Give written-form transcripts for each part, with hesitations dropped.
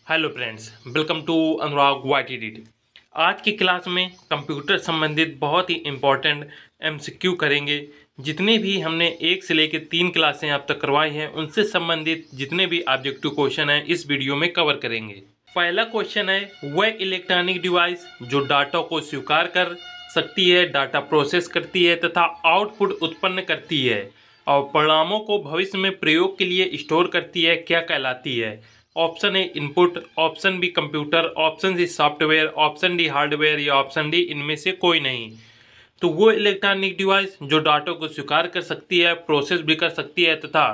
Hello friends, welcome to Anurag YT. आज की class में कंप्यूटर संबंधित बहुत ही इम्पोर्टेंट एमसीक्यू करेंगे। जितने भी हमने 1 से लेकर 3 क्लासें अब तक करवाई हैं उनसे संबंधित जितने भी ऑब्जेक्टिव क्वेश्चन हैं इस वीडियो में कवर करेंगे। पहला क्वेश्चन है, वह इलेक्ट्रॉनिक डिवाइस जो डाटा को स्वीकार कर सकती है, डाटा प्रोसेस करती है तथा आउटपुट उत्पन्न करती है और परिणामों को भविष्य में प्रयोग के लिए स्टोर करती है, क्या कहलाती है? Option A input, option B computer, option C software, option D hardware या ऑप्शन डी इनमें से कोई नहीं। तो वो इलेक्ट्रॉनिक डिवाइस जो डाटा को स्वीकार कर सकती है, प्रोसेस भी कर सकती है तथा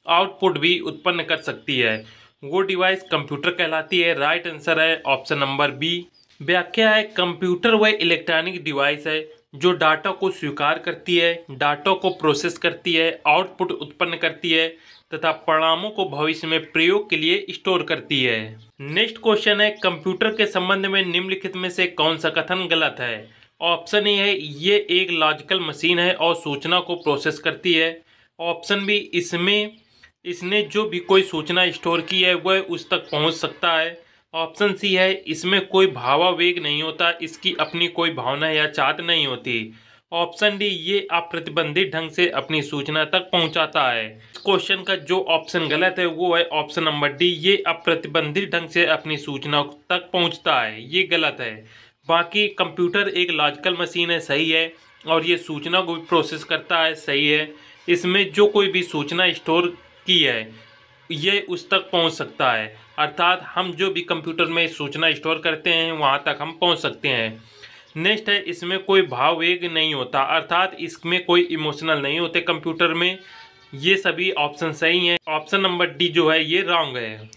आउटपुट भी उत्पन्न कर सकती है, वो डिवाइस कंप्यूटर कहलाती है। राइट आंसर है ऑप्शन नंबर बी। व्याख्या है, कंप्यूटर वह इलेक्ट्रॉनिक डिवाइस है जो डाटा को स्वीकार करती है, डाटा को प्रोसेस करती है, आउटपुट उत्पन्न करती है तथा परिणामों को भविष्य में प्रयोग के लिए स्टोर करती है। नेक्स्ट क्वेश्चन है, कंप्यूटर के संबंध में निम्नलिखित में से कौन सा कथन गलत है? ऑप्शन ए है, ये एक लॉजिकल मशीन है और सूचना को प्रोसेस करती है। ऑप्शन बी, इसने जो भी कोई सूचना स्टोर की है वह उस तक पहुंच सकता है। ऑप्शन सी है, इसमें कोई भावावेग नहीं होता, इसकी अपनी कोई भावना या चाहत नहीं होती। ऑप्शन डी, ये अप्रतिबंधित ढंग से अपनी सूचना तक पहुंचाता है। इस क्वेश्चन का जो ऑप्शन गलत है वो है ऑप्शन नंबर डी, ये अप्रतिबंधित ढंग से अपनी सूचना तक पहुंचता है, ये गलत है। बाकी कंप्यूटर एक लॉजिकल मशीन है, सही है, और ये सूचना को भी प्रोसेस करता है, सही है। इसमें जो कोई भी सूचना स्टोर की है ये उस तक पहुंच सकता है, अर्थात हम जो भी कंप्यूटर में सूचना स्टोर करते हैं वहां तक हम पहुंच सकते हैं। नेक्स्ट है, इसमें कोई भाववेग नहीं होता, अर्थात इसमें कोई इमोशनल नहीं होते कंप्यूटर में। ये सभी ऑप्शन सही हैं। ऑप्शन नंबर डी जो है ये रॉन्ग है।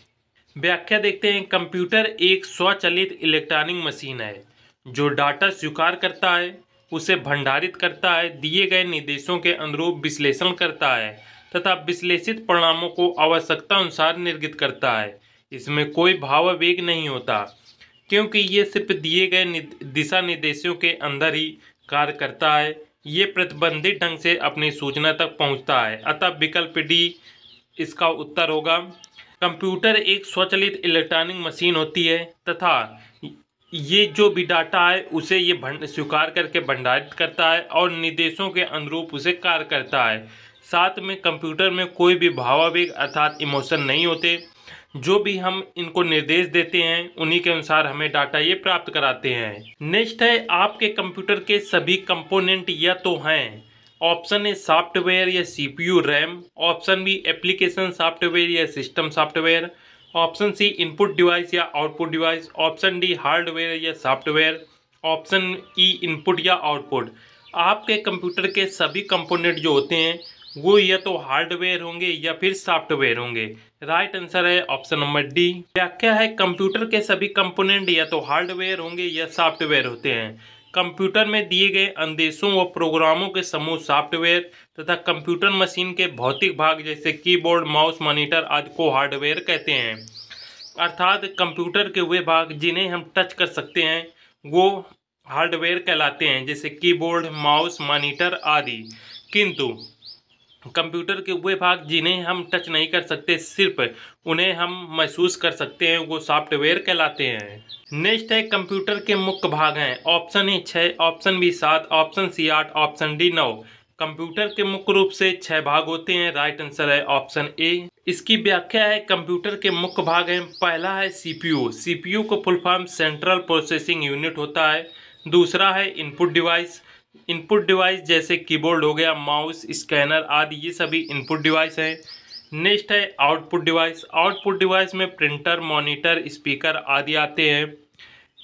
व्याख्या देखते हैं, कंप्यूटर एक स्वचालित इलेक्ट्रॉनिक मशीन है जो डाटा स्वीकार करता है, उसे भंडारित करता है, दिए गए निर्देशों के अनुरूप विश्लेषण करता है तथा विश्लेषित परिणामों को आवश्यकता अनुसार निर्गत करता है। इसमें कोई भावावेग नहीं होता क्योंकि ये सिर्फ दिए गए दिशा निर्देशों के अंदर ही कार्य करता है। ये प्रतिबंधित ढंग से अपनी सूचना तक पहुंचता है, अतः विकल्प डी इसका उत्तर होगा। कंप्यूटर एक स्वचालित इलेक्ट्रॉनिक मशीन होती है तथा ये जो भी डाटा है उसे ये स्वीकार करके भंडारित करता है और निर्देशों के अनुरूप उसे कार्य करता है। साथ में कंप्यूटर में कोई भी भावावेग अर्थात इमोशन नहीं होते। जो भी हम इनको निर्देश देते हैं उन्हीं के अनुसार हमें डाटा ये प्राप्त कराते हैं। नेक्स्ट है, आपके कंप्यूटर के सभी कंपोनेंट या तो हैं। ऑप्शन ए सॉफ्टवेयर या CPU RAM, option B application software या system software, option C input device या output device, option D hardware या सॉफ्टवेयर, ऑप्शन ई इनपुट या आउटपुट। आपके कंप्यूटर के सभी कंपोनेंट जो होते हैं वो या तो हार्डवेयर होंगे या फिर सॉफ्टवेयर होंगे। राइट आंसर है ऑप्शन नंबर डी। व्याख्या है, कंप्यूटर के सभी कंपोनेंट या तो हार्डवेयर होंगे या सॉफ्टवेयर होते हैं। कंप्यूटर में दिए गए आदेशों व प्रोग्रामों के समूह सॉफ्टवेयर तथा कंप्यूटर मशीन के भौतिक भाग जैसे कीबोर्ड, माउस, मॉनिटर आदि को हार्डवेयर कहते हैं। अर्थात कंप्यूटर के वे भाग जिन्हें हम टच कर सकते हैं वो हार्डवेयर कहलाते हैं, जैसे कीबोर्ड, माउस, मॉनिटर आदि। किंतु कंप्यूटर के वे भाग जिन्हें हम टच नहीं कर सकते, सिर्फ उन्हें हम महसूस कर सकते हैं, वो सॉफ्टवेयर कहलाते हैं। नेक्स्ट है, कंप्यूटर के मुख्य भाग हैं। Option A 6, option B 7, option C 8, option D 9। Computer के मुख्य रूप से 6 भाग होते हैं। राइट आंसर है ऑप्शन ए। इसकी व्याख्या है, कंप्यूटर के मुख्य भाग हैं। पहला है सीपीयू, सीपीयू को full form central processing unit होता है। दूसरा है इनपुट डिवाइस, इनपुट डिवाइस जैसे कीबोर्ड हो गया, माउस, स्कैनर आदि ये सभी इनपुट डिवाइस हैं। नेक्स्ट है आउटपुट डिवाइस, आउटपुट डिवाइस में प्रिंटर, मॉनिटर, स्पीकर आदि आते हैं।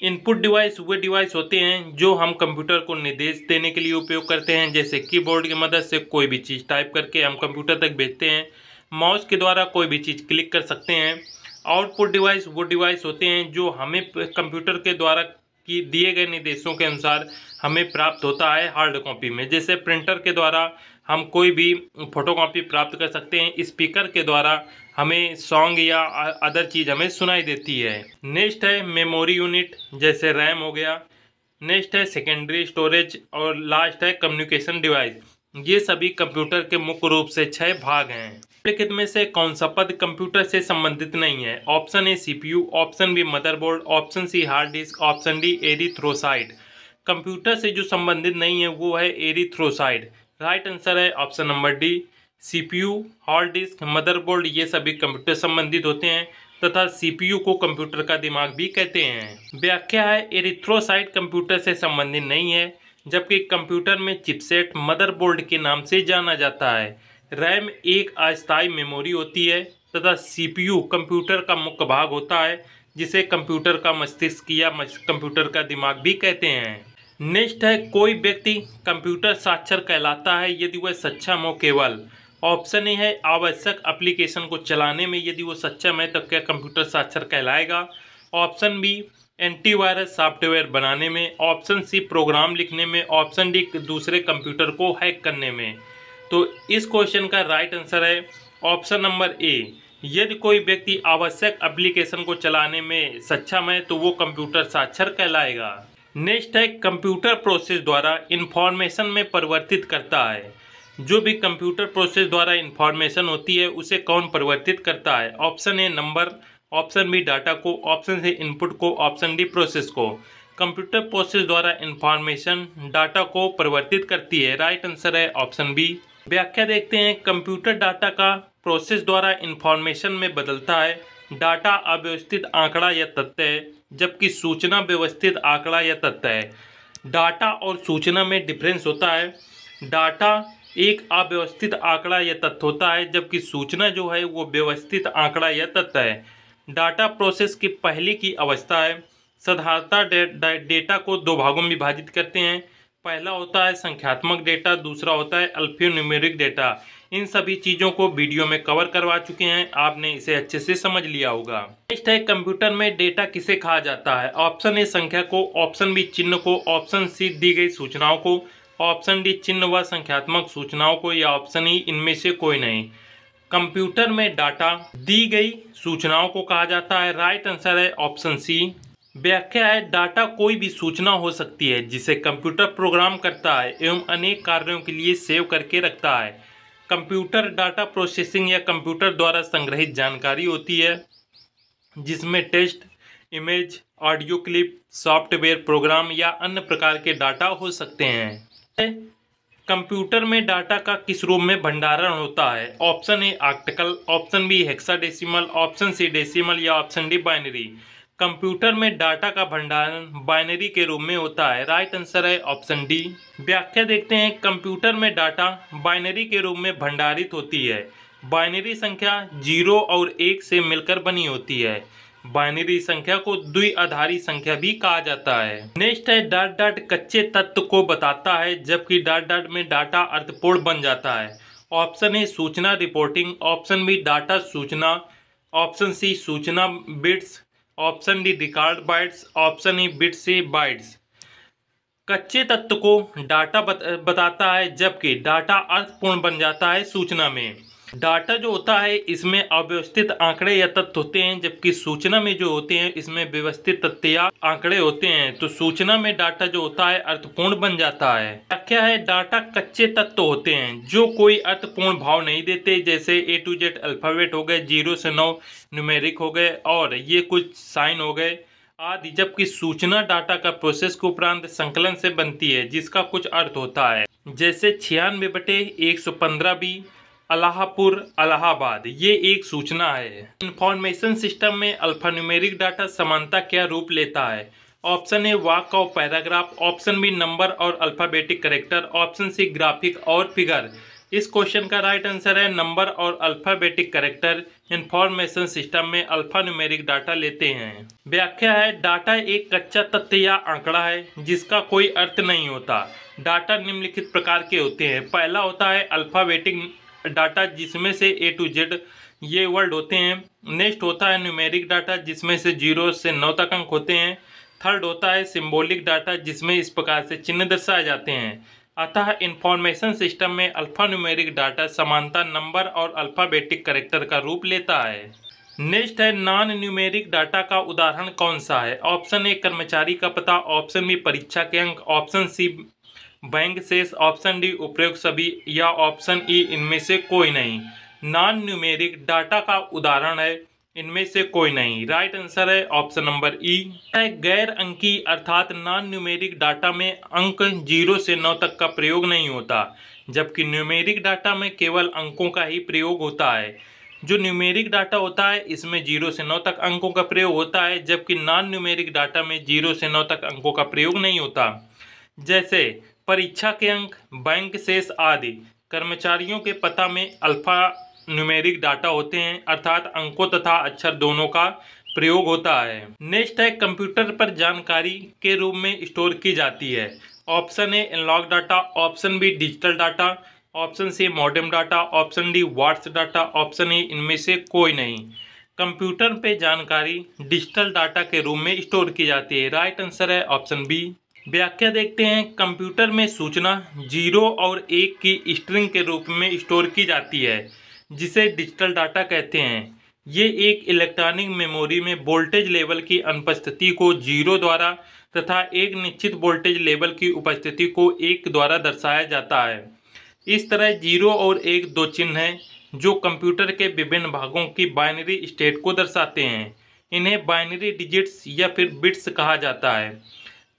इनपुट डिवाइस वे डिवाइस होते हैं जो हम कंप्यूटर को निर्देश देने के लिए उपयोग करते हैं, जैसे कीबोर्ड की मदद से कोई भी चीज़ टाइप करके हम कंप्यूटर तक भेजते हैं, माउस के द्वारा कोई भी चीज़ क्लिक कर सकते हैं। आउटपुट डिवाइस वो डिवाइस होते हैं जो हमें कंप्यूटर के द्वारा कि दिए गए निर्देशों के अनुसार हमें प्राप्त होता है हार्ड कॉपी में, जैसे प्रिंटर के द्वारा हम कोई भी फोटोकॉपी प्राप्त कर सकते हैं, स्पीकर के द्वारा हमें सॉन्ग या अदर चीज़ हमें सुनाई देती है। नेक्स्ट है मेमोरी यूनिट, जैसे रैम हो गया। नेक्स्ट है सेकेंडरी स्टोरेज और लास्ट है कम्युनिकेशन डिवाइस। ये सभी कंप्यूटर के मुख्य रूप से 6 भाग हैं। निम्नलिखित में से कौन सा पद कंप्यूटर से संबंधित नहीं है? Option A CPU, option B motherboard, option C hard disk, option D erythrocyte. Computer से जो संबंधित नहीं है वो है एरिथ्रोसाइड। राइट आंसर है option number D. CPU, hard disk, motherboard ये सभी कंप्यूटर संबंधित होते हैं तथा सीपीयू को कंप्यूटर का दिमाग भी कहते हैं। व्याख्या है एरिथ्रोसाइड कंप्यूटर से संबंधित नहीं है, जबकि कंप्यूटर में चिपसेट मदरबोर्ड के नाम से जाना जाता है। रैम एक अस्थायी मेमोरी होती है तथा सीपीयू कंप्यूटर का मुख्य भाग होता है, जिसे कंप्यूटर का मस्तिष्क या कंप्यूटर का दिमाग भी कहते हैं। नेक्स्ट है, कोई व्यक्ति कंप्यूटर साक्षर कहलाता है यदि वह सक्षम हो केवल। ऑप्शन ए है आवश्यक एप्लीकेशन को चलाने में यदि वो सक्षम है तो क्या कंप्यूटर साक्षर कहलाएगा। ऑप्शन बी एंटीवायरस सॉफ्टवेयर बनाने में, ऑप्शन सी प्रोग्राम लिखने में, ऑप्शन डी दूसरे कंप्यूटर को हैक करने में। तो इस क्वेश्चन का राइट आंसर है ऑप्शन नंबर ए। यदि कोई व्यक्ति आवश्यक एप्लीकेशन को चलाने में सक्षम है तो वो कंप्यूटर साक्षर कहलाएगा। नेक्स्ट है, कंप्यूटर प्रोसेस द्वारा इंफॉर्मेशन में परिवर्तित करता है। जो भी कंप्यूटर प्रोसेस द्वारा इंफॉर्मेशन होती है उसे कौन परिवर्तित करता है? Option A number, option B data को, ऑप्शन सी इनपुट को, ऑप्शन डी प्रोसेस को। कंप्यूटर प्रोसेस द्वारा इंफॉर्मेशन डाटा को परिवर्तित करती है। राइट आंसर है ऑप्शन बी। व्याख्या देखते हैं, कंप्यूटर डाटा का प्रोसेस द्वारा इंफॉर्मेशन में बदलता है। डाटा अव्यवस्थित आंकड़ा या तथ्य है, जबकि सूचना व्यवस्थित आंकड़ा या तथ्य है। डाटा और सूचना में डिफरेंस होता है। डाटा एक अव्यवस्थित आंकड़ा या तथ्य होता है, जबकि सूचना जो है वो व्यवस्थित आंकड़ा या तथ्य है। डाटा प्रोसेस की पहली की अवस्था है। साधारणतः डेटा को दो भागों में विभाजित करते हैं। पहला होता है संख्यात्मक डेटा, दूसरा होता है अल्फान्यूमेरिक डेटा। इन सभी चीज़ों को वीडियो में कवर करवा चुके हैं, आपने इसे अच्छे से समझ लिया होगा। नेक्स्ट है, कंप्यूटर में डेटा किसे कहा जाता है? ऑप्शन ए संख्या को, ऑप्शन बी चिन्ह को, ऑप्शन सी दी गई सूचनाओं को, ऑप्शन डी चिन्ह व संख्यात्मक सूचनाओं को, या ऑप्शन ई इनमें से कोई नहीं। कंप्यूटर में डाटा दी गई सूचनाओं को कहा जाता है। राइट आंसर है ऑप्शन सी। व्याख्या है, डाटा कोई भी सूचना हो सकती है जिसे कंप्यूटर प्रोग्राम करता है एवं अनेक कार्यों के लिए सेव करके रखता है। कंप्यूटर डाटा प्रोसेसिंग या कंप्यूटर द्वारा संग्रहित जानकारी होती है, जिसमें text, image, audio clip, software program या अन्य प्रकार के डाटा हो सकते हैं। कंप्यूटर में डाटा का किस रूप में भंडारण होता है? Option A octal, option B hexadecimal, option C decimal, या ऑप्शन डी बाइनरी। कंप्यूटर में डाटा का भंडारण बाइनरी के रूप में होता है। राइट आंसर है ऑप्शन डी। व्याख्या देखते हैं, कंप्यूटर में डाटा बाइनरी के रूप में भंडारित होती है। बाइनरी संख्या 0 और 1 से मिलकर बनी होती है। बाइनरी संख्या को द्विआधारी संख्या भी कहा जाता है। नेक्स्ट है, डॉट डॉट कच्चे तत्व को बताता है, जबकि डॉट डॉट में डाटा अर्थपूर्ण बन जाता है। ऑप्शन ए सूचना रिपोर्टिंग, ऑप्शन बी डाटा सूचना, ऑप्शन सी सूचना bits, option D record bytes, option E bit से बाइट्स। कच्चे तत्व को डाटा बताता है, जबकि डाटा अर्थपूर्ण बन जाता है सूचना में। डाटा जो होता है इसमें अव्यवस्थित आंकड़े या तथ्य होते हैं, जबकि सूचना में जो होते हैं इसमें व्यवस्थित तथ्य या आंकड़े होते हैं। तो सूचना में डाटा जो होता है अर्थपूर्ण बन जाता है। व्याख्या है, डाटा कच्चे तत्व होते हैं जो कोई अर्थपूर्ण भाव नहीं देते, जैसे A to Z अल्फाबेट हो गए, 0 से 9 न्यूमेरिक हो गए और ये कुछ साइन हो गए आदि। जबकि सूचना डाटा का प्रोसेस के उपरांत संकलन से बनती है, जिसका कुछ अर्थ होता है, जैसे 96/115 बी अलाहापुर इलाहाबाद, ये एक सूचना है। इंफॉर्मेशन सिस्टम में अल्फान्यूमेरिक डाटा समानता क्या रूप लेता है? ऑप्शन ए वाक्य और पैराग्राफ, ऑप्शन बी नंबर और alphabetic character, option C graphic और फिगर। इस क्वेश्चन का राइट आंसर है नंबर और अल्फाबेटिक कैरेक्टर इंफॉर्मेशन सिस्टम में अल्फान्यूमेरिक डाटा लेते हैं। व्याख्या है, डाटा एक कच्चा तथ्य या आंकड़ा है जिसका कोई अर्थ नहीं होता। डाटा निम्नलिखित प्रकार के होते हैं। पहला होता है अल्फाबेटिक डाटा, जिसमें से A to Z ये वर्ड होते हैं। नेक्स्ट होता है न्यूमेरिक डाटा, जिसमें से 0 से 9 तक अंक होते हैं। थर्ड होता है सिंबॉलिक डाटा, जिसमें इस प्रकार से चिन्ह दर्शाए जाते हैं। अतः इंफॉर्मेशन सिस्टम में अल्फान्यूमेरिक डाटा समानता नंबर और अल्फाबेटिक कैरेक्टर का रूप लेता है। नेक्स्ट है, नॉन न्यूमेरिक डाटा का उदाहरण कौन सा है? ऑप्शन ए कर्मचारी का पता, ऑप्शन बी परीक्षा के अंक, ऑप्शन सी बैंक शेष, ऑप्शन डी उपरोक्त सभी, या ऑप्शन ई इनमें से कोई नहीं। नॉन न्यूमेरिक डाटा का उदाहरण है? इनमें से कोई नहीं। राइट आंसर है ऑप्शन नंबर ई। गैर अंकी अर्थात नॉन न्यूमेरिक डाटा में अंक 0 से 9 तक का प्रयोग नहीं होता, जबकि न्यूमेरिक डाटा में केवल अंकों का ही प्रयोग होता है। जो न्यूमेरिक डाटा होता है इसमें 0 से 9 तक अंकों का प्रयोग होता है, जबकि नॉन न्यूमेरिक डाटा में 0 से 9 तक अंकों का प्रयोग नहीं होता। जैसे परीक्षा के अंक, बैंक शेष आदि। कर्मचारियों के पता में अल्फा न्यूमेरिक डाटा होते हैं, अर्थात अंकों तथा अक्षर दोनों का प्रयोग होता है। नेक्स्ट है कंप्यूटर पर जानकारी के रूप में स्टोर की जाती है। Option A analogue data, option B digital data, option C modem data, option D watts data, option A इनमें से कोई नहीं। कंप्यूटर पे जानकारी डिजिटल डाटा के रूप में स्टोर की जाती है। राइट आंसर है ऑप्शन बी। व्याख्या देखते हैं। कंप्यूटर में सूचना 0 और 1 की स्ट्रिंग के रूप में स्टोर की जाती है, जिसे डिजिटल डाटा कहते हैं। ये एक इलेक्ट्रॉनिक मेमोरी में वोल्टेज लेवल की अनुपस्थिति को 0 द्वारा तथा एक निश्चित वोल्टेज लेवल की उपस्थिति को 1 द्वारा दर्शाया जाता है। इस तरह 0 और 1 दो चिन्ह हैं जो कंप्यूटर के विभिन्न भागों की बाइनरी स्टेट को दर्शाते हैं। इन्हें बाइनरी डिजिट्स या फिर बिट्स कहा जाता है।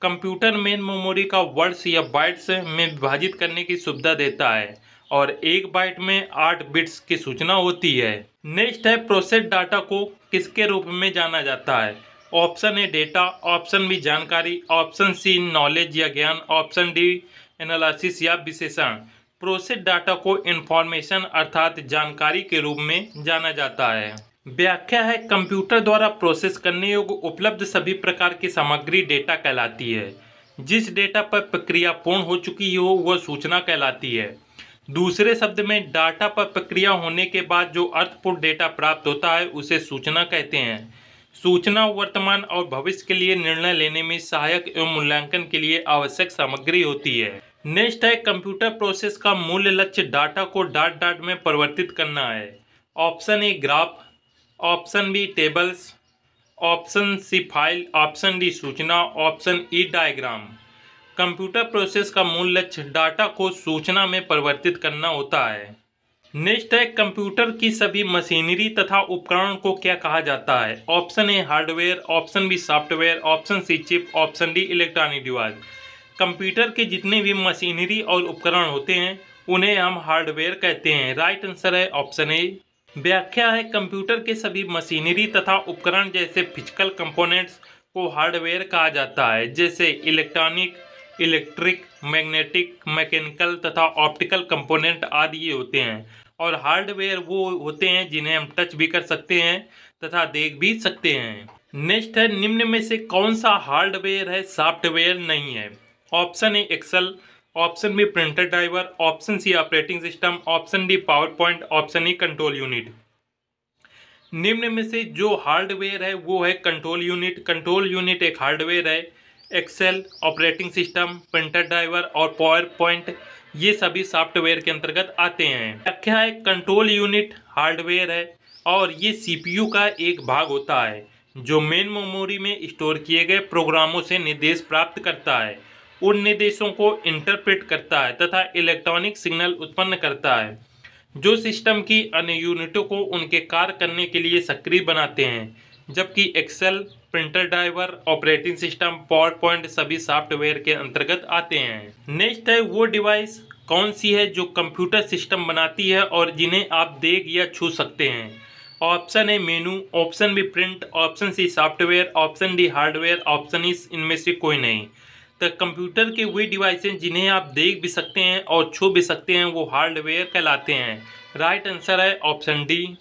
कंप्यूटर मेन मेमोरी का वर्ड्स या बाइट्स में विभाजित करने की सुविधा देता है और एक बाइट में 8 बिट्स की सूचना होती है। नेक्स्ट है प्रोसेस डाटा को किसके रूप में जाना जाता है? Option A data, option B जानकारी, ऑप्शन सी नॉलेज या ज्ञान, ऑप्शन डी एनालिसिस या विश्लेषण। प्रोसेस डाटा को इंफॉर्मेशन अर्थात जानकारी के रूप में जाना जाता है। व्याख्या है कंप्यूटर द्वारा प्रोसेस करने योग्य उपलब्ध सभी प्रकार की सामग्री डेटा कहलाती है। जिस डेटा पर प्रक्रिया पूर्ण हो चुकी हो वह सूचना कहलाती है। दूसरे शब्द में डाटा पर प्रक्रिया होने के बाद जो अर्थपूर्ण डेटा प्राप्त होता है उसे सूचना कहते हैं। सूचना वर्तमान और भविष्य के लिए निर्णय लेने में सहायक एवं मूल्यांकन के लिए आवश्यक सामग्री होती है। नेक्स्ट है कंप्यूटर प्रोसेस का मूल लक्ष्य डाटा को डॉट डॉट में परिवर्तित करना है। Option A graph, option B tables, option C file, option D सूचना, option E diagram. Computer process का मूल लक्ष्य डाटा को सूचना में परिवर्तित करना होता है। नेक्स्ट है कंप्यूटर की सभी मशीनरी तथा उपकरण को क्या कहा जाता है? Option A hardware, option B software, option C chip, option D electronic device. Computer के जितने भी मशीनरी और उपकरण होते हैं उन्हें हम हार्डवेयर कहते हैं। राइट आंसर है ऑप्शन ए। व्याख्या है कंप्यूटर के सभी मशीनरी तथा उपकरण जैसे फिजिकल कंपोनेंट्स को हार्डवेयर कहा जाता है, जैसे इलेक्ट्रॉनिक, इलेक्ट्रिक, मैग्नेटिक, मैकेनिकल तथा ऑप्टिकल कंपोनेंट आदि ये होते हैं। और हार्डवेयर वो होते हैं जिन्हें हम टच भी कर सकते हैं तथा देख भी सकते हैं। नेक्स्ट है निम्न में से कौन सा हार्डवेयर है सॉफ्टवेयर नहीं है? Option A Excel, option B printer driver, option C operating system, option D PowerPoint, option E control unit. निम्न में से जो हार्डवेयर है वो है कंट्रोल यूनिट। कंट्रोल यूनिट एक हार्डवेयर है। Excel, operating system, printer driver और पावर पॉइंट ये सभी सॉफ्टवेयर के अंतर्गत आते हैं। व्याख्या है कंट्रोल यूनिट हार्डवेयर है और ये सीपीयू का एक भाग होता है जो मेन मेमोरी में स्टोर किए गए प्रोग्रामों से निर्देश प्राप्त करता है, उन निर्देशों को इंटरप्रेट करता है तथा इलेक्ट्रॉनिक सिग्नल उत्पन्न करता है जो सिस्टम की अन्य यूनिटों को उनके कार्य करने के लिए सक्रिय बनाते हैं। जबकि Excel, printer driver, operating system, PowerPoint सभी सॉफ्टवेयर के अंतर्गत आते हैं। नेक्स्ट है वो डिवाइस कौन सी है जो कंप्यूटर सिस्टम बनाती है और जिन्हें आप देख या छू सकते हैं? Option A menu, option B print, option C software, option D hardware, option E इनमें से कोई नहीं। तो कंप्यूटर के वे डिवाइसेज जिन्हें आप देख भी सकते हैं और छू भी सकते हैं वो हार्डवेयर कहलाते हैं। राइट आंसर है ऑप्शन डी।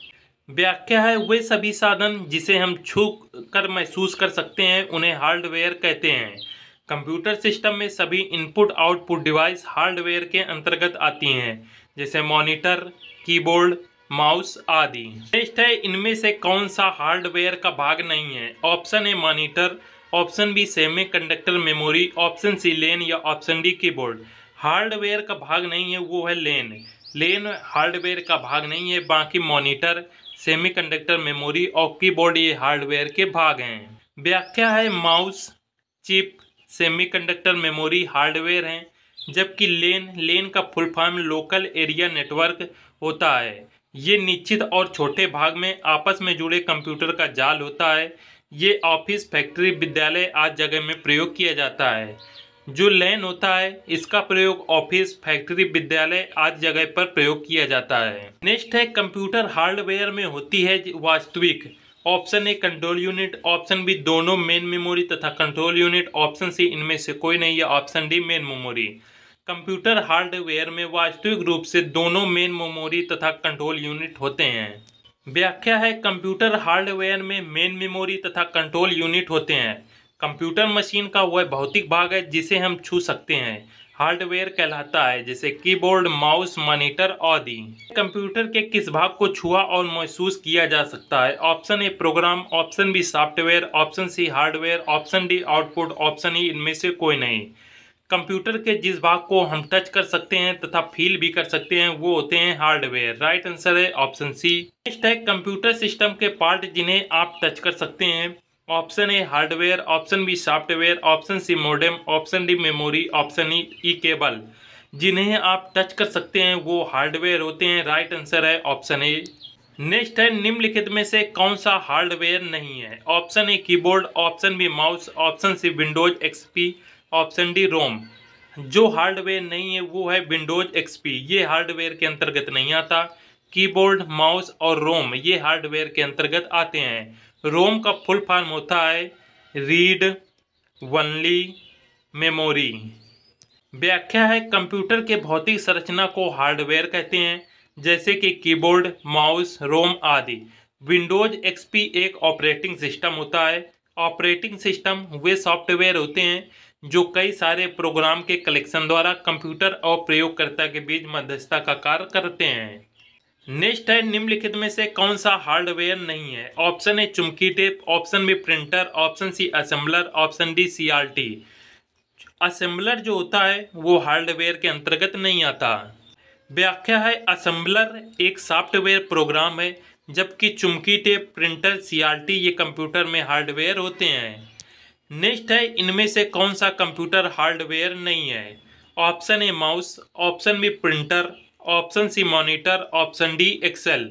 व्याख्या है वे सभी साधन जिसे हम छू कर महसूस कर सकते हैं उन्हें हार्डवेयर कहते हैं। कंप्यूटर सिस्टम में सभी इनपुट आउटपुट डिवाइस हार्डवेयर के अंतर्गत आती हैं, जैसे मॉनिटर, कीबोर्ड, माउस आदि। नेक्स्ट है इनमें से कौन सा हार्डवेयर का भाग नहीं है? Option A monitor, option B semiconductor memory, option C LAN या ऑप्शन डी कीबोर्ड। हार्डवेयर का भाग नहीं है वो है लेन। लेन हार्डवेयर का भाग नहीं है, बाकी मॉनिटर, सेमीकंडक्टर मेमोरी और कीबोर्ड ये हार्डवेयर के भाग हैं। व्याख्या है mouse, chip, semiconductor memory hardware हैं, जबकि लेन का full form local area network होता है। ये निश्चित और छोटे भाग में आपस में जुड़े कंप्यूटर का जाल होता है। ये ऑफिस, फैक्ट्री, विद्यालय आदि जगह में प्रयोग किया जाता है। जो लैन होता है इसका प्रयोग ऑफिस, फैक्ट्री, विद्यालय आदि जगह पर प्रयोग किया जाता है। नेक्स्ट है कंप्यूटर हार्डवेयर में होती है वास्तविक। Option A control unit, option B दोनों मेन मेमोरी तथा कंट्रोल यूनिट, ऑप्शन सी इनमें से कोई नहीं है, option D main memory. Computer hardware में वास्तविक रूप से दोनों मेन मेमोरी तथा कंट्रोल यूनिट होते हैं। व्याख्या है कंप्यूटर हार्डवेयर में मेन मेमोरी तथा कंट्रोल यूनिट होते हैं। कंप्यूटर मशीन का वह भौतिक भाग है जिसे हम छू सकते हैं, हार्डवेयर कहलाता है, जैसे कीबोर्ड, माउस, मॉनिटर आदि। कंप्यूटर के किस भाग को छुआ और महसूस किया जा सकता है? Option A program, option B software, option C hardware, option D output, option E इनमें से कोई नहीं। कंप्यूटर के जिस भाग को हम टच कर सकते हैं तथा फील भी कर सकते हैं वो होते हैं हार्डवेयर। राइट आंसर है ऑप्शन सी। नेक्स्ट है कंप्यूटर सिस्टम के पार्ट जिन्हें आप टच कर सकते हैं। Option A hardware, option B software, option C modem, option D memory, option E cable. जिन्हें आप टच कर सकते हैं वो हार्डवेयर होते हैं। राइट आंसर है ऑप्शन ए। नेक्स्ट है निम्नलिखित में से कौन सा हार्डवेयर नहीं है? Option A keyboard, option B mouse, option C Windows XP, option D ROM. जो हार्डवेयर नहीं है वो है विंडोज एक्सपी, ये हार्डवेयर के अंतर्गत नहीं आता। कीबोर्ड, माउस और रोम ये हार्डवेयर के अंतर्गत आते हैं। रोम का फुल फॉर्म होता है रीड ओनली मेमोरी। व्याख्या है कंप्यूटर के भौतिक संरचना को हार्डवेयर कहते हैं, जैसे कि कीबोर्ड, माउस, रोम आदि। विंडोज एक्सपी एक ऑपरेटिंग सिस्टम होता है। ऑपरेटिंग सिस्टम वे सॉफ्टवेयर होते हैं जो कई सारे प्रोग्राम के कलेक्शन द्वारा कंप्यूटर और प्रयोगकर्ता के बीच मध्यस्थता का कार्य करते हैं। नेक्स्ट है निम्नलिखित में से कौन सा हार्डवेयर नहीं है? ऑप्शन ए चुंबकीय tape, option B printer, option C assembler, option D CRT. Assembler जो होता है वो हार्डवेयर के अंतर्गत नहीं आता। व्याख्या है असेंबलर एक सॉफ्टवेयर प्रोग्राम है, जबकि चुंबकीय टेप, प्रिंटर, सीआरटी ये कंप्यूटर में हार्डवेयर होते हैं। नेक्स्ट है इनमें से कौन सा कंप्यूटर हार्डवेयर नहीं है? Option A mouse, option B printer, option C monitor, option D Excel.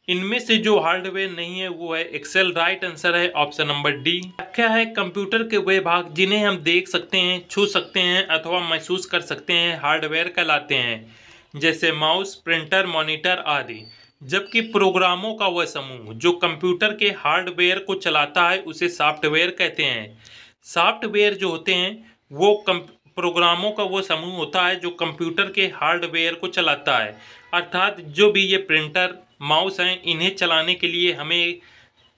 इनमें से जो हार्डवेयर नहीं है वो है एक्सेल। राइट आंसर है ऑप्शन नंबर डी। व्याख्या है कंप्यूटर के वे भाग जिन्हें हम देख सकते हैं, छू सकते हैं अथवा महसूस कर सकते हैं हार्डवेयर कहलाते हैं, जैसे माउस, प्रिंटर, मॉनिटर आदि। जबकि प्रोग्रामों का वह समूह जो कंप्यूटर के हार्डवेयर को चलाता है उसे सॉफ्टवेयर कहते हैं। सॉफ्टवेयर जो होते हैं वो प्रोग्रामों का वो समूह होता है जो कंप्यूटर के हार्डवेयर को चलाता है। अर्थात जो भी ये प्रिंटर, माउस हैं इन्हें चलाने के लिए हमें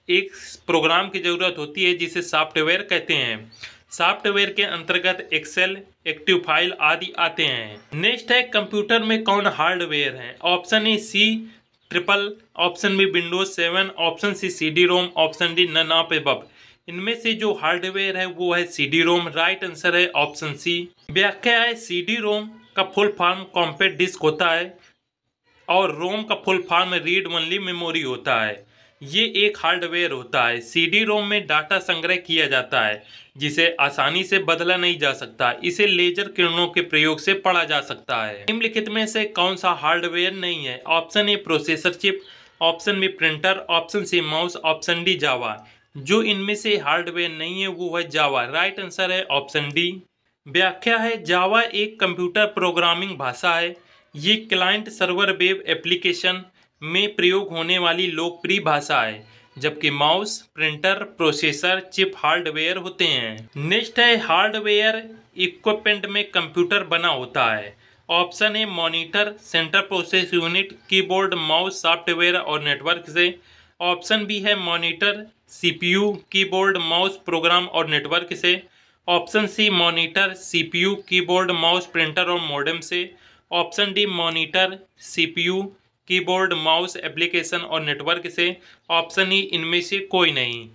एक प्रोग्राम की ज़रूरत होती है जिसे सॉफ्टवेयर कहते हैं। सॉफ्टवेयर के अंतर्गत एक्सेल, एक्टिव फाइल आदि आते हैं। नेक्स्ट है कंप्यूटर में कौन हार्डवेयर है? Option A C triple, option B Windows 7, option C CD ROM, option D none of above. इनमें से जो हार्डवेयर है वो है CD रोम। राइट आंसर है ऑप्शन सी। व्याख्या है CD रोम का फुल फॉर्म कॉम्पैक्ट डिस्क होता है और रोम का full form read only memory होता है। ये एक हार्डवेयर होता है। CD रोम में डाटा संग्रह किया जाता है जिसे आसानी से बदला नहीं जा सकता। इसे लेजर किरणों के प्रयोग से पढ़ा जा सकता है। निम्नलिखित में से कौन सा हार्डवेयर नहीं है? Option A processor chip, option B printer, option C mouse, option D Java. जो इनमें से हार्डवेयर नहीं है वो है जावा। राइट आंसर है ऑप्शन डी। व्याख्या है जावा एक कंप्यूटर प्रोग्रामिंग भाषा है। ये क्लाइंट सर्वर वेब एप्लीकेशन में प्रयोग होने वाली लोकप्रिय भाषा है, जबकि mouse, printer, processor chip hardware होते हैं। नेक्स्ट है हार्डवेयर इक्विपमेंट में कंप्यूटर बना होता है। Option A monitor, central process unit, keyboard, mouse, software और नेटवर्क से। ऑप्शन बी है monitor, CPU, keyboard, mouse, program और नेटवर्क से। Option C monitor, CPU, keyboard, mouse, printer और मॉडेम से। Option D monitor, CPU, keyboard, mouse, application और network से। Option E इनमें से कोई नहीं।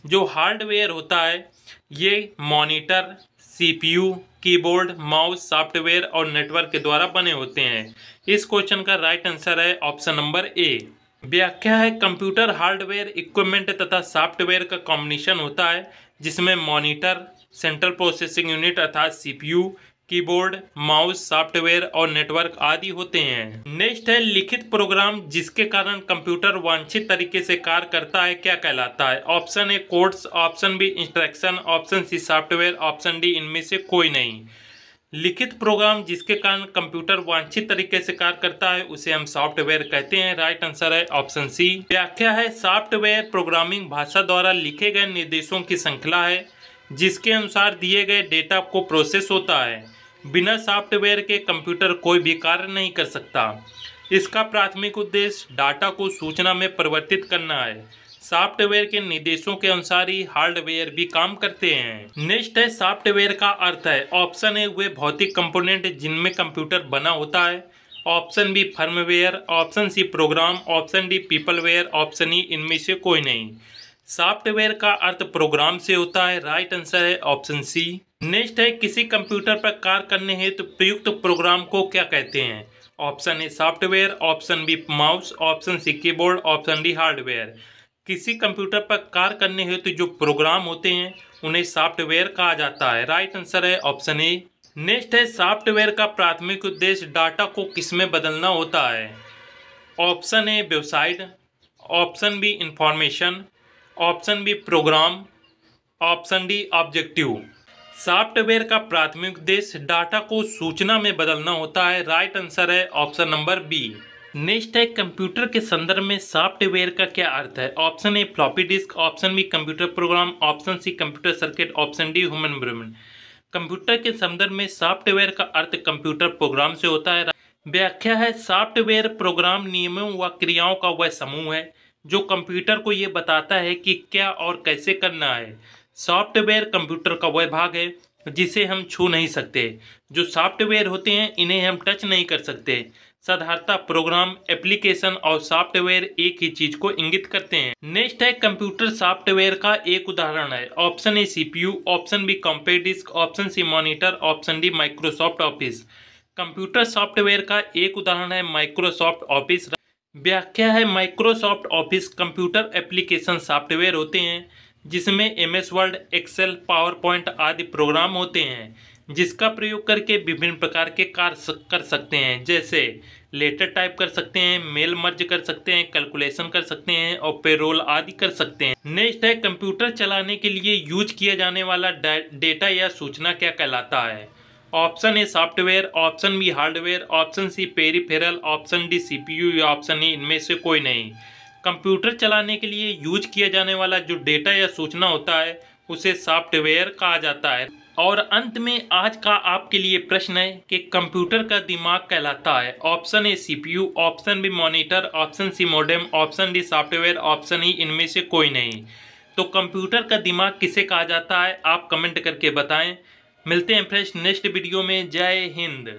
जो हार्डवेयर होता है ये monitor, CPU, keyboard, mouse, software और नेटवर्क के द्वारा बने होते हैं। इस क्वेश्चन का राइट आंसर है ऑप्शन नंबर ए। व्याख्या है कंप्यूटर हार्डवेयर इक्विपमेंट तथा सॉफ्टवेयर का कॉम्बिनेशन होता है जिसमें मॉनिटर, सेंट्रल प्रोसेसिंग यूनिट अर्थात CPU, कीबोर्ड, माउस, सॉफ्टवेयर और नेटवर्क आदि होते हैं। नेक्स्ट है लिखित प्रोग्राम जिसके कारण कंप्यूटर वांछित तरीके से कार्य करता है, क्या कहलाता है? Option A codes, option B instruction, option C software, option D इनमें से कोई नहीं। लिखित प्रोग्राम जिसके कारण कंप्यूटर वांछित तरीके से कार्य करता है उसे हम सॉफ्टवेयर कहते हैं। राइट आंसर है ऑप्शन सी। व्याख्या है सॉफ्टवेयर प्रोग्रामिंग भाषा द्वारा लिखे गए निर्देशों की श्रृंखला है जिसके अनुसार दिए गए डेटा को प्रोसेस होता है। बिना सॉफ्टवेयर के कंप्यूटर कोई भी कार्य नहीं कर सकता। इसका प्राथमिक उद्देश्य डाटा को सूचना में परिवर्तित करना है। सॉफ्टवेयर के निर्देशों के अनुसार ही हार्डवेयर भी काम करते हैं। नेक्स्ट है सॉफ्टवेयर का अर्थ है। ऑप्शन ए वे भौतिक कंपोनेंट जिनमें कंप्यूटर बना होता है, option B firmware, option C program, option D peopleware, option E इनमें से कोई नहीं। सॉफ्टवेयर का अर्थ प्रोग्राम से होता है। राइट आंसर है ऑप्शन सी। नेक्स्ट है किसी कंप्यूटर पर कार्य करने हेतु प्रयुक्त प्रोग्राम को क्या कहते हैं? Option A software, option B mouse, option C keyboard, option D hardware. किसी कंप्यूटर पर कार्य करने हेतु जो प्रोग्राम होते हैं उन्हें सॉफ्टवेयर कहा जाता है। राइट आंसर है ऑप्शन ए। नेक्स्ट है सॉफ्टवेयर का प्राथमिक उद्देश्य डाटा को किसमें बदलना होता है? Option A website, option B information, option B program, option D objective. Software का प्राथमिक उद्देश्य डाटा को सूचना में बदलना होता है। राइट आंसर है ऑप्शन नंबर बी। नेक्स्ट है कंप्यूटर के संदर्भ में सॉफ्टवेयर का क्या अर्थ है? Option A floppy disk, option B computer program, option C computer circuit, option D human brain. Computer के संदर्भ में सॉफ्टवेयर का अर्थ कंप्यूटर प्रोग्राम से होता है। व्याख्या है सॉफ्टवेयर प्रोग्राम नियमों व क्रियाओं का वह समूह है जो कंप्यूटर को ये बताता है कि क्या और कैसे करना है। सॉफ्टवेयर कंप्यूटर का वह भाग है जिसे हम छू नहीं सकते। जो सॉफ्टवेयर होते हैं इन्हें हम टच नहीं कर सकते। साधारणतः प्रोग्राम, एप्लीकेशन और सॉफ्टवेयर एक ही चीज को इंगित करते हैं। नेक्स्ट है कंप्यूटर सॉफ्टवेयर का एक उदाहरण है। Option A CPU, option B compact disk, option C monitor, option D Microsoft Office. Computer software का एक उदाहरण है माइक्रोसॉफ्ट ऑफिस। व्याख्या है Microsoft Office computer application software होते हैं जिसमें MS Word, Excel, PowerPoint आदि प्रोग्राम होते हैं जिसका प्रयोग करके विभिन्न प्रकार के कार्य कर सकते हैं, जैसे लेटर टाइप कर सकते हैं, मेल मर्ज कर सकते हैं, कैलकुलेशन कर सकते हैं और पेरोल आदि कर सकते हैं। नेक्स्ट है कंप्यूटर चलाने के लिए यूज किया जाने वाला डेटा या सूचना क्या कहलाता है? Option A software, option B hardware, option C peripheral, option D CPU या ऑप्शन ई इनमें से कोई नहीं। कंप्यूटर चलाने के लिए यूज किया जाने वाला जो डेटा या सूचना होता है उसे सॉफ्टवेयर कहा जाता है। और अंत में आज का आपके लिए प्रश्न है कि कंप्यूटर का दिमाग कहलाता है। Option A CPU, option B monitor, option C modem, option D software, option E इनमें से कोई नहीं। तो कंप्यूटर का दिमाग किसे कहा जाता है आप कमेंट करके बताएं। मिलते हैं फ्रेंड्स नेक्स्ट वीडियो में। जय हिंद।